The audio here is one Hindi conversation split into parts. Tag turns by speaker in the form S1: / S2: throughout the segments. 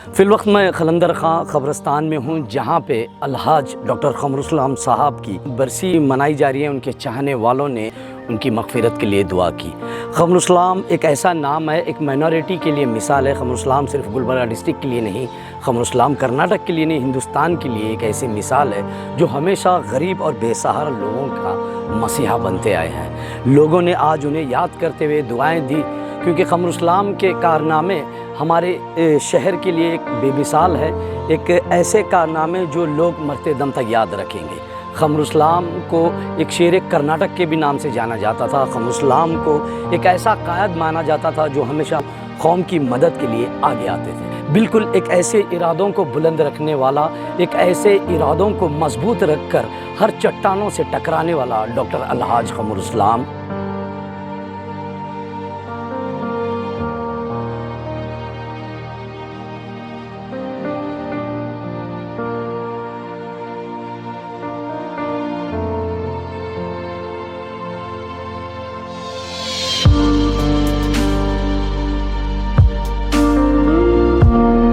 S1: फ़िलवक्त मैं खलंदर खां क़ब्रिस्तान में हूँ, जहाँ पे अलहाज डॉक्टर क़मरुल साहब की बरसी मनाई जा रही है। उनके चाहने वालों ने उनकी मग़फ़िरत के लिए दुआ की। क़मरुल एक ऐसा नाम है, एक माइनॉरिटी के लिए मिसाल है। क़मरुल सिर्फ गुलबर्गा डिस्ट्रिक्ट के लिए नहीं, क़मरुल कर्नाटक के लिए नहीं, हिंदुस्तान के लिए एक ऐसी मिसाल है जो हमेशा गरीब और बेसहारा लोगों का मसीहा बनते आए हैं। लोगों ने आज उन्हें याद करते हुए दुआएँ दी, क्योंकि क़मरुल के कारनामे हमारे शहर के लिए एक बेमिसाल है। एक ऐसे कारनामे जो लोग मरते दम तक याद रखेंगे। क़मरुल को एक शेर कर्नाटक के भी नाम से जाना जाता था। क़मरुल को एक ऐसा कायद माना जाता था जो हमेशा कौम की मदद के लिए आगे आते थे। बिल्कुल एक ऐसे इरादों को बुलंद रखने वाला, एक ऐसे इरादों को मजबूत रखकर हर चट्टानों से टकराने वाला डॉक्टर अलहाज क़मरुल।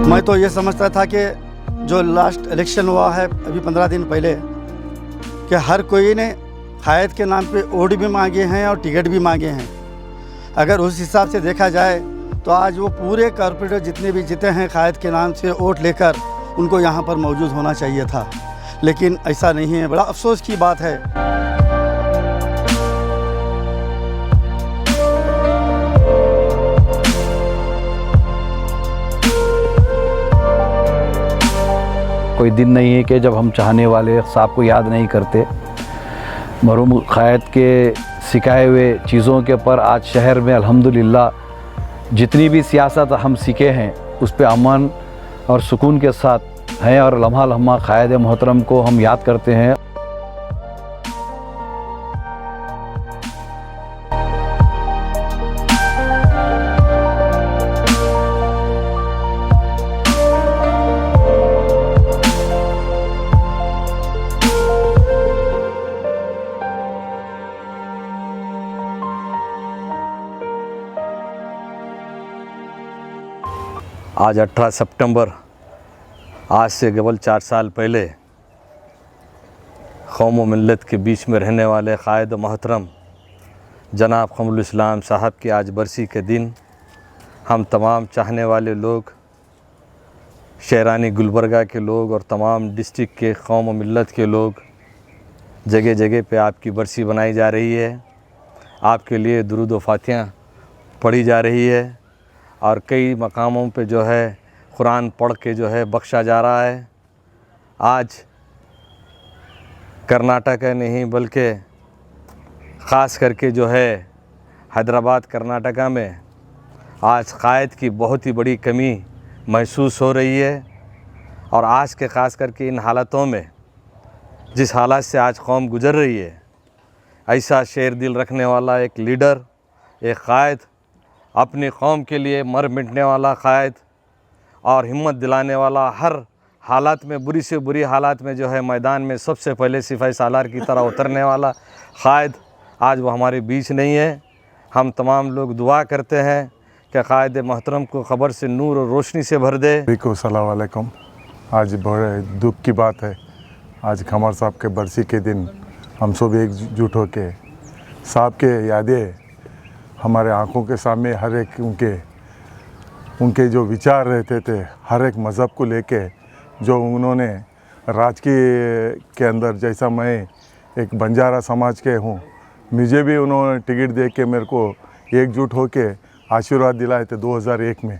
S2: मैं तो ये समझता था कि जो लास्ट इलेक्शन हुआ है अभी 15 दिन पहले, कि हर कोई ने कायद के नाम पे वोट भी मांगे हैं और टिकट भी मांगे हैं। अगर उस हिसाब से देखा जाए तो आज वो पूरे कॉर्पोरेटर जितने भी जीते हैं कायद के नाम से वोट लेकर, उनको यहाँ पर मौजूद होना चाहिए था, लेकिन ऐसा नहीं है। बड़ा अफसोस की बात है।
S3: कोई दिन नहीं है कि जब हम चाहने वाले साहब को याद नहीं करते। मरहूम कायद के सिखाए हुए चीज़ों के पर आज शहर में अल्हम्दुलिल्लाह जितनी भी सियासत हम सीखे हैं उस पे अमन और सुकून के साथ हैं, और लम्हा लम्हा कायद मोहतरम को हम याद करते हैं।
S4: आज 18 सितंबर, आज से केवल 4 साल पहले कौम व मिल्लत के बीच में रहने वाले कायद मोहतरम जनाब क़मरुल साहब की आज बरसी के दिन हम तमाम चाहने वाले लोग, शहरानी गुलबर्गा के लोग और तमाम डिस्ट्रिक्ट के कौम व मिल्लत के लोग जगह जगह पे आपकी बरसी बनाई जा रही है। आपके लिए दुरूद व फातिहा पढ़ी जा रही है और कई मकामों पे जो है कुरान पढ़ के जो है बख्शा जा रहा है। आज कर्नाटक है नहीं बल्कि ख़ास करके जो है हैदराबाद कर्नाटका में आज कायद की बहुत ही बड़ी कमी महसूस हो रही है। और आज के ख़ास करके इन हालातों में जिस हालात से आज कौम गुज़र रही है, ऐसा शेर दिल रखने वाला एक लीडर, एक कायद, अपनी कौम के लिए मर मिटने वाला कायद और हिम्मत दिलाने वाला, हर हालात में बुरी से बुरी हालात में जो है मैदान में सबसे पहले सिपाही सालार की तरह उतरने वाला कायद आज वो हमारे बीच नहीं है। हम तमाम लोग दुआ करते हैं कि कायद मोहतरम को ख़बर से नूर और रोशनी से भर दे।
S5: अस्सलाम वालेकुम। आज बड़े दुख की बात है, आज क़मर साहब के बरसी के दिन हम सब एकजुट होके साहब के यादें हमारे आँखों के सामने, हर एक उनके जो विचार रहते थे, हर एक मज़हब को लेके जो उन्होंने राजकीय के अंदर, जैसा मैं एक बंजारा समाज के हूँ, मुझे भी उन्होंने टिकट दे के मेरे को एकजुट होके आशीर्वाद दिलाए थे 2001 में।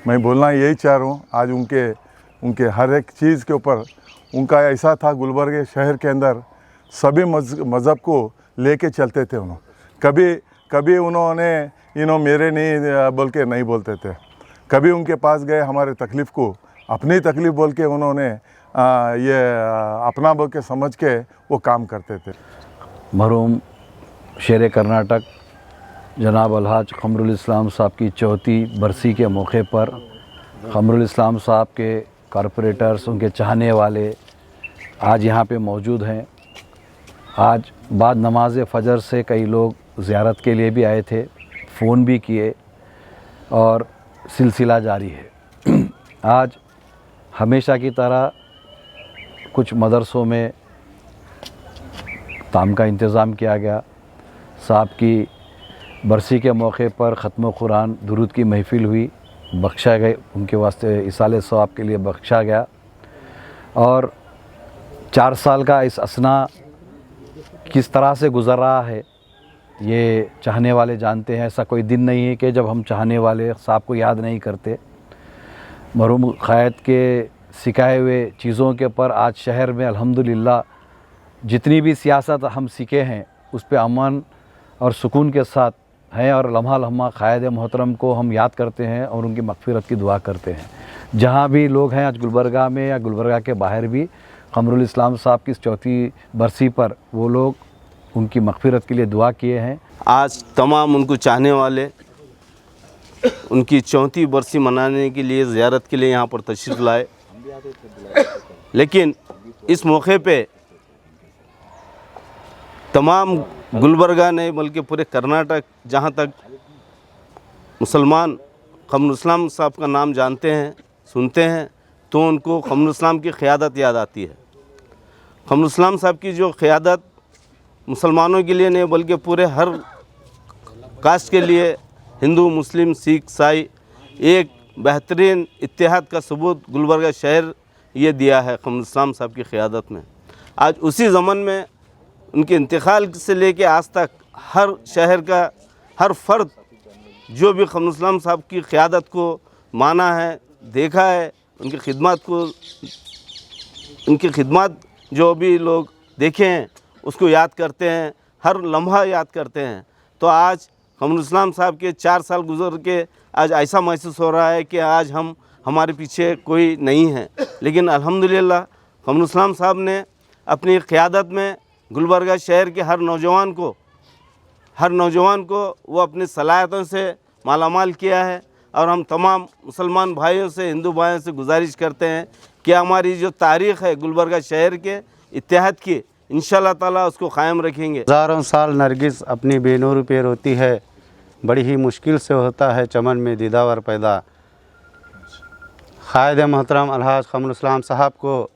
S5: मैं बोलना यही चाह रहा हूँ, आज उनके हर एक चीज़ के ऊपर उनका ऐसा था। गुलबर्गा शहर के अंदर सभी मज़हब को लेके चलते थे। कभी उन्होंने मेरे नहीं बोल के नहीं बोलते थे। कभी उनके पास गए हमारे तकलीफ़ को अपनी तकलीफ़ बोल के उन्होंने ये अपना बोल के समझ के वो काम करते थे।
S3: मरहूम शेर कर्नाटक जनाब अलहाज क़मरुल साहब की 4वीं बरसी के मौके पर क़मरुल साहब के कॉरपोरेटर्स, उनके चाहने वाले आज यहाँ पे मौजूद हैं। आज बाद नमाज फ़जर से कई लोग ज़ियारत के लिए भी आए थे, फ़ोन भी किए और सिलसिला जारी है। आज हमेशा की तरह कुछ मदरसों में ताम का इंतज़ाम किया गया। साहब की बरसी के मौके पर ख़त्म कुरान दुरूद की महफ़िल हुई, बख्शा गए उनके वास्ते इसाले सवाब के लिए बख्शा गया। और 4 साल का इस असना किस तरह से गुज़र रहा है ये चाहने वाले जानते हैं। ऐसा कोई दिन नहीं है कि जब हम चाहने वाले साहब को याद नहीं करते। मरहूम क़ायद के सिखाए हुए चीज़ों के पर आज शहर में अल्हम्दुलिल्लाह जितनी भी सियासत हम सीखे हैं उस पे अमन और सुकून के साथ हैं और लम्हा लम्हा क़ायद मोहतरम को हम याद करते हैं और उनकी मग़फ़िरत की दुआ करते हैं। जहाँ भी लोग हैं आज गुलबर्गा में या गुलबर्गा के बाहर भी क़मरुल इस्लाम साहब की 4थी बरसी पर वो लोग उनकी मग़फ़िरत के लिए दुआ किए हैं।
S6: आज तमाम उनको चाहने वाले उनकी 4थी बरसी मनाने के लिए ज़ियारत के लिए यहाँ पर तशरीफ़ लाए। लेकिन इस मौके पे तमाम गुलबर्गा नहीं बल्कि पूरे कर्नाटक जहाँ तक मुसलमान क़मरुल इस्लाम साहब का नाम जानते हैं सुनते हैं तो उनको क़मरुल इस्लाम की क़ियादत याद आती है। क़मरुल इस्लाम साहब की जो क़ियादत मुसलमानों के लिए नहीं बल्कि पूरे हर कास्ट के लिए हिंदू मुस्लिम सिख ईसाई एक बेहतरीन इत्तेहाद का सबूत गुलबर्गा शहर ये दिया है क़मरुल इस्लाम साहब की क़ियादत में। आज उसी ज़मन में उनके इंतकाल से लेके आज तक हर शहर का हर फ़र्द जो भी क़मरुल इस्लाम साहब की क़ियादत को माना है देखा है उनकी खिदमत जो भी लोग देखे हैं उसको याद करते हैं, हर लम्हा याद करते हैं। तो आज क़मरुल इस्लाम साहब के 4 साल गुज़र के आज ऐसा महसूस हो रहा है कि आज हमारे पीछे कोई नहीं है। लेकिन अल्हम्दुलिल्लाह क़मरुल इस्लाम साहब ने अपनी क़ियादत में गुलबर्गा शहर के हर नौजवान को वो अपनी सलाहियतों से मालामाल किया है। और हम तमाम मुसलमान भाइयों से हिंदू भाइयों से गुजारिश करते हैं कि हमारी जो तारीख़ है गुलबर्गा शहर के इत्तेहाद की इंशाअल्लाह ताला उसको क़ायम रखेंगे।
S7: हज़ारों साल नरगिस अपनी बेनूर पे रोती है, बड़ी ही मुश्किल से होता है चमन में दीदावर पैदा। क़ायद मोहतरम अलहाज क़मरुल इस्लाम साहब को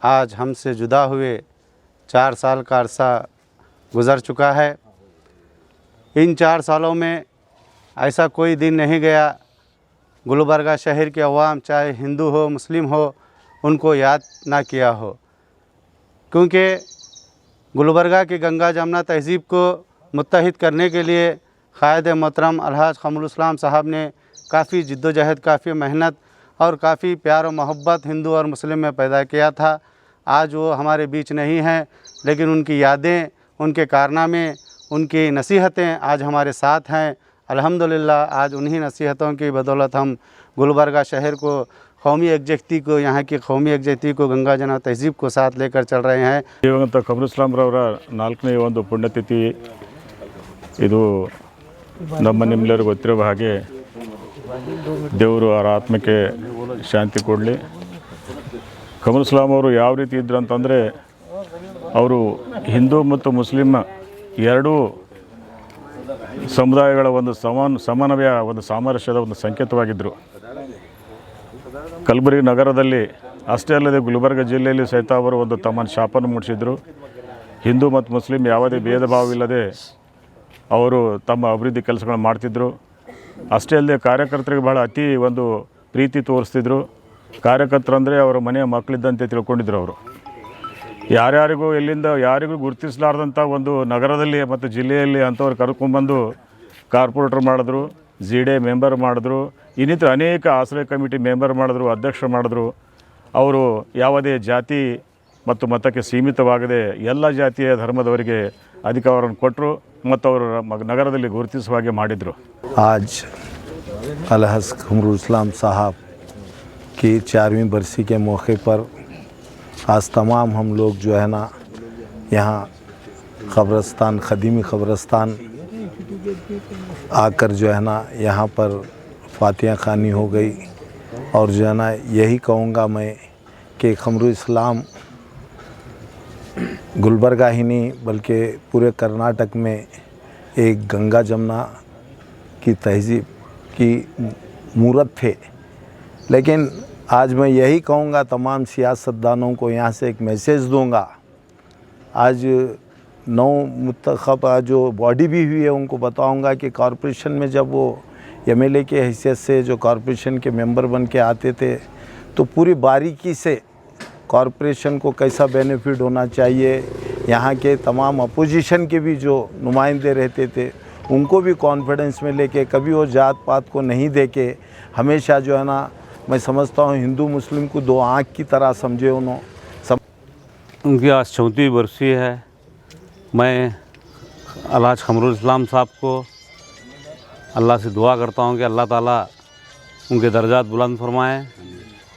S7: आज हमसे जुदा हुए 4 साल का अरसा गुज़र चुका है। इन 4 सालों में ऐसा कोई दिन नहीं गया गुलबर्गा शहर के अवाम चाहे हिंदू हो मुस्लिम हो उनको याद ना किया हो, क्योंकि गुलबर्गा की गंगा जमुना तहज़ीब को मुत्तहिद करने के लिए क़ायद मोहतरम अलहाज क़मरुल इस्लाम साहब ने काफ़ी जिद्दोजहद काफ़ी मेहनत और काफ़ी प्यार और मोहब्बत हिंदू और मुस्लिम में पैदा किया था। आज वो हमारे बीच नहीं हैं, लेकिन उनकी यादें उनके कारनामे उनकी नसीहतें आज हमारे साथ हैं। अल्हम्दुलिल्लाह आज उन्हीं नसीहतों की बदौलत हम गुलबर्गा शहर को कौमी एकजहती को यहाँ की कौमी एकजहती को गंगा जमुना तहज़ीब को साथ लेकर चल रहे हैं।
S8: ದಿವಂಗತ क़मरुल इस्लाम ರವರ 4ನೇ ಒಂದು ಪುಣ್ಯತಿಥಿ ಇದು ನಿಮ್ಮೆಲ್ಲರಿಗೂ ಗೊತ್ತಿರುವ ಹಾಗೆ ದೇವರು ಅವರ ಆತ್ಮಕ್ಕೆ ಶಾಂತಿ ಕೊಡಲಿ। क़मरुल इस्लाम ಅವರು ಯಾವ ರೀತಿ ಇದ್ರು ಅಂತಂದರೆ ಅವರು ಹಿಂದೂ ಮತ್ತು ಮುಸ್ಲಿಮ್ ಎರಡೂ ಸಮುದಾಯಗಳ ಒಂದು ಸಮನ್ವಯ ಒಂದು ಸಾಮರಸ್ಯದ ಒಂದು ಸಂಕೇತವಾಗಿದ್ದರು। ಕಲಬುರಗಿ ನಗರದಲ್ಲಿ ಅಷ್ಟೇ ಅಲ್ಲದೆ ಗುಲ್ಬರ್ಗ ಜಿಲ್ಲೆಯಲ್ಲಿ ಸಹಿತ ಅವರು ಒಂದು ತಮ್ಮ ಶಾಪನ್ನು ಮೂಡಿಸಿದರು। ಹಿಂದೂ ಮತ್ತು ಮುಸ್ಲಿಂ ಯಾವುದೇ ಭೇದ ಭಾವವಿಲ್ಲದೆ ಅವರು ತಮ್ಮ ಅಭಿವೃದ್ಧಿ ಕೆಲಸಗಳನ್ನು ಮಾಡ್ತಿದ್ದರು। ಅಷ್ಟೇ ಅಲ್ಲದೆ ಕಾರ್ಯಕರ್ತರಿಗೆ ಬಹಳ ಅತಿ ಒಂದು ಪ್ರೀತಿ ತೋರಿಸ್ತಿದ್ರು। ಕಾರ್ಯಕರ್ತರಂದರೆ ಅವರ ಮನೆಯ ಮಕ್ಕಳಿದ್ದಂತೆ ತಿಳ್ಕೊಂಡಿದ್ರು ಅವರು। ಯಾರ್ಯಾರಿಗೂ ಎಲ್ಲಿಂದ ಯಾರಿಗೂ ಗುರುತಿಸಲಾರ್ದಂಥ ಒಂದು ನಗರದಲ್ಲಿ ಮತ್ತು ಜಿಲ್ಲೆಯಲ್ಲಿ ಅಂಥವ್ರು ಕರ್ಕೊಂಡ್ಬಂದು ಕಾರ್ಪೊರೇಟರ್ ಮಾಡಿದ್ರು, ಜಿಡೆ ಮೆಂಬರ್ ಮಾಡಿದ್ರು, ಇನ್ನಿತರ ಅನೇಕ ಆಶ್ರಯ ಕಮಿಟಿ ಮೆಂಬರ್ ಮಾಡಿದ್ರು, ಅಧ್ಯಕ್ಷರು ಮಾಡಿದ್ರು। ಅವರು ಯಾವುದೇ ಜಾತಿ ಮತ್ತು ಮತಕ್ಕೆ ಸೀಮಿತವಾಗದೆ ಎಲ್ಲ ಜಾತಿಯ ಧರ್ಮದವರಿಗೆ ಅಧಿಕಾರವನ್ನು ಕೊಟ್ಟರು ಮತ್ತು ಅವರು ನಗರದಲ್ಲಿ ಗುರುತಿಸುವ ಹಾಗೆ ಮಾಡಿದರು।
S3: आज अलहज़ क़मरुल इस्लाम साहब की 4वीं बरसी के मौके पर आज तमाम हम लोग जो है ना यहाँ क़ब्रस्तान ख़दीमी क़ब्रस्तान आकर जो है ना यहाँ पर फ़ातिहा ख़ानी हो गई। और जो है ना यही कहूँगा मैं कि क़मरुल इस्लाम गुलबर्गा ही नहीं बल्कि पूरे कर्नाटक में एक गंगा जमुना की तहज़ीब की मूरत थे। लेकिन
S9: आज मैं यही कहूँगा तमाम सियासतदानों को, यहाँ से एक मैसेज दूँगा। आज 9 मुंतखब जो बॉडी भी हुई है उनको बताऊँगा कि कॉरपोरेशन में जब वो एमएलए के हैसियत से जो कॉरपोरेशन के मेंबर बन के आते थे तो पूरी बारीकी से कॉरपोरेशन को कैसा बेनिफिट होना चाहिए, यहाँ के तमाम अपोजिशन के भी जो नुमाइंदे रहते थे उनको भी कॉन्फिडेंस में लेके कभी वो जात पात को नहीं देके हमेशा जो है ना, मैं समझता हूँ हिंदू मुस्लिम को 2 आँख की तरह समझे उन्होंने।
S10: उनकी आज 34वीं बरसी है। मैं अलहाज खमरुल इस्लाम साहब को अल्लाह से दुआ करता हूँ कि अल्लाह ताला उनके दर्जात बुलंद फरमाए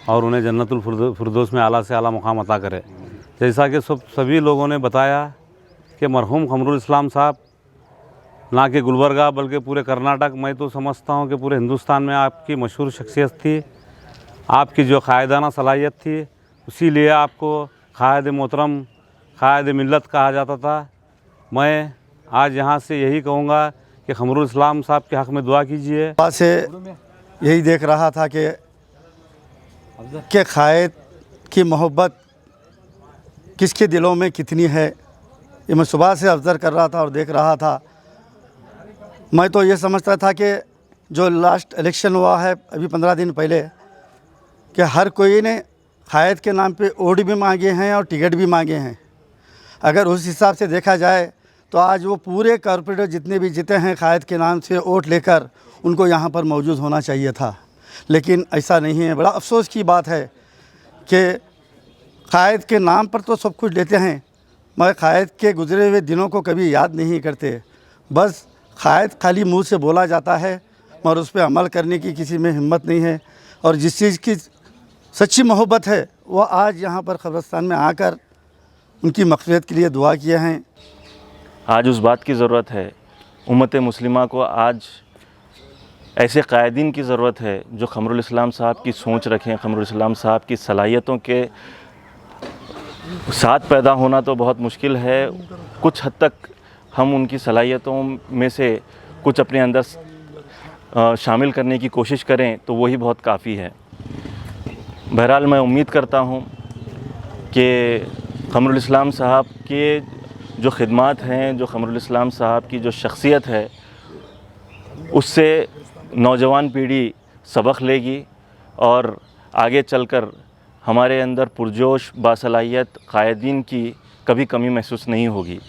S10: और उन्हें जन्नतुल फिरदौस में आला से आला मुकाम अता करे। जैसा कि सभी लोगों ने बताया कि मरहूम खमरुल इस्लाम साहब ना कि गुलबर्गा बल्कि पूरे कर्नाटक, मैं तो समझता हूँ कि पूरे हिंदुस्तान में आपकी मशहूर शख्सियत थी। आपकी जो क़ायदाना सलाहियत थी इसीलिए आपको क़ायद मोहतरम, क़ायद मिल्लत कहा जाता था। मैं आज यहाँ से यही कहूँगा कि खमरुल इस्लाम साहब के हक़ में दुआ कीजिए।
S2: बात से यही देख रहा था कि क़ायद की मोहब्बत किसके दिलों में कितनी है, ये मैं सुबह से ऑब्ज़र्व कर रहा था और देख रहा था। मैं तो ये समझता था कि जो लास्ट इलेक्शन हुआ है अभी 15 दिन पहले, कि हर कोई ने क़ायद के नाम पे वोट भी मांगे हैं और टिकट भी मांगे हैं। अगर उस हिसाब से देखा जाए तो आज वो पूरे कॉरपोरेटर जितने भी जीते हैं क़ायद के नाम से वोट लेकर उनको यहाँ पर मौजूद होना चाहिए था, लेकिन ऐसा नहीं है। बड़ा अफसोस की बात है कि क़ायद के नाम पर तो सब कुछ लेते हैं मगर क़ायद के गुज़रे हुए दिनों को कभी याद नहीं करते। बस क़ायद खाली मुंह से बोला जाता है मगर उस पर अमल करने की किसी में हिम्मत नहीं है। और जिस चीज़ की सच्ची मोहब्बत है वो आज यहाँ पर कब्रिस्तान में आकर उनकी मग़फ़िरत के लिए दुआ किए हैं।
S11: आज उस बात की ज़रूरत है, उम्मत मुस्लिमा को आज ऐसे क़ायदीन की ज़रूरत है जो खमरुल इस्लाम साहब की सोच रखें। खमरुल इस्लाम साहब की सलाहियतों के साथ पैदा होना तो बहुत मुश्किल है, कुछ हद तक हम उनकी सलाहियतों में से कुछ अपने अंदर शामिल करने की कोशिश करें तो वही बहुत काफ़ी है। बहरहाल मैं उम्मीद करता हूँ कि खमरुल इस्लाम साहब के जो ख़िदमात हैं, जो खमरुल इस्लाम साहब की जो शख्सियत है, उससे नौजवान पीढ़ी सबक लेगी और आगे चलकर हमारे अंदर पुरजोश बासलाहियत क़ायदीन की कभी कमी महसूस नहीं होगी।